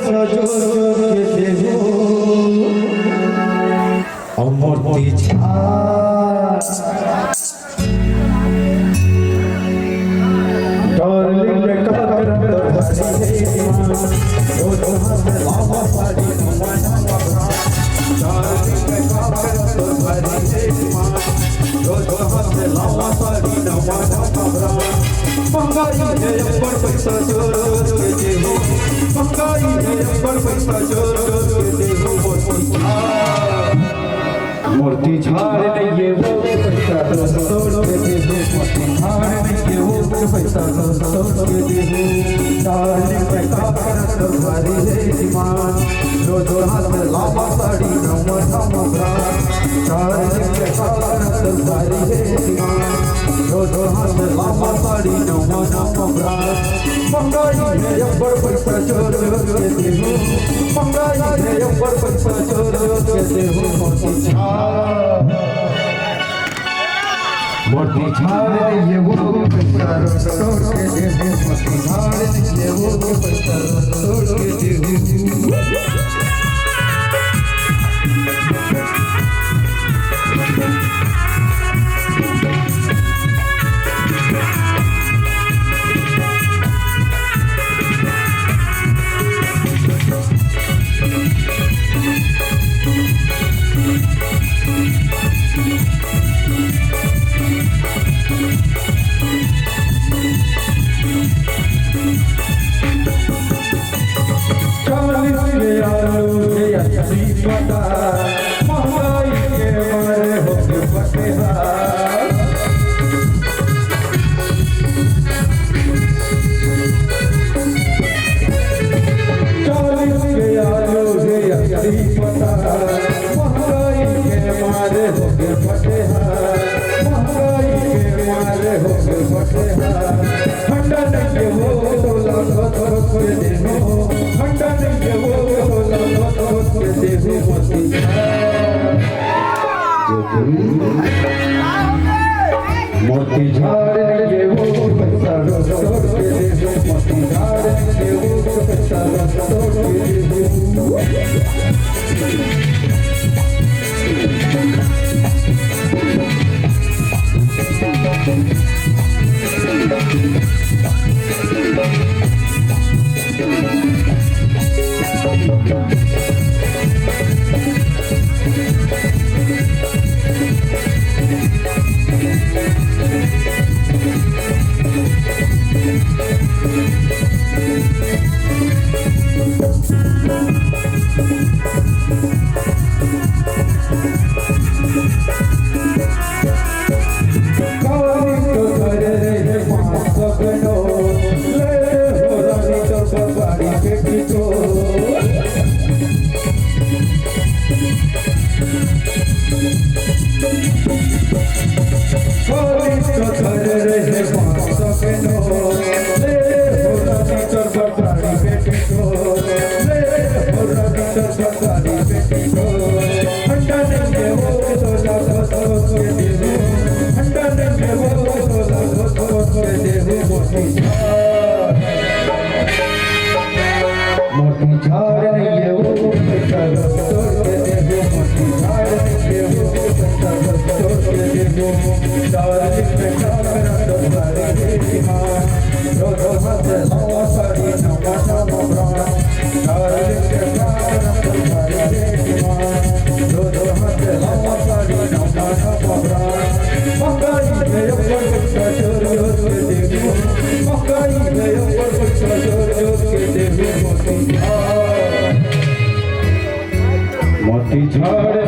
पैसा जोड़ के देबो अमरती डार्लिंग का करम भरी ओ हाथ लावा साड़ी नमना डार्लिंग का करम भरी ओ हाथ लावा साड़ी नमना महंगाई है अब्बर पैसा जोड़ के देबो महंगाई है अब्बर पैसा जोड़ के देबो मूर्ति झाड़ नहीं वो पैसा तोड़ के देबो मूर्ति झाड़ नहीं वो पैसा तोड़ के देबो डार्लिंग पे काकर भरी है डिमांड दो हाथ में लावा साड़ी नमना डार्लिंग पे काकर भरी है डिमांड दो हाथ में लावा साड़ी नमना महंगाई है अब्बर पैसा जोड़ के देबो महंगाई है अब्बर पैसा जोड़ के देबो मूर्ति झाड़ ये वो पैसा तोड़ के देबो मूर्ति झाड़ ये वो पैसा तोड़ के देबो महंगाई के मारे होके फटेहार चालीस के आलू है असली पता महंगाई के मारे होके फटेहार महंगाई के मारे होके फटेहार ठंडा नहीं हो तो लागत के देनो ठंडा नहीं हो मोती झाड़ ये वो पैसा तोड़ के देबो मोती झाड़ ये वो पैसा तोड़ के देबो मोती झाड़ ये वो पैसा तोड़ के देबो मोती झाड़ ये वो पैसा तोड़ के देबो डार्लिंग पे काकर भरी है डिमांड दो हाथ लावा साड़ी नमना डार्लिंग पे काकर भरी है डिमांड दो हाथ लावा साड़ी नमना महंगाई है अब्बर पैसा जोड़ के देबो महंगाई है अब्बर पैसा जोड़ के देबो मोती झाड़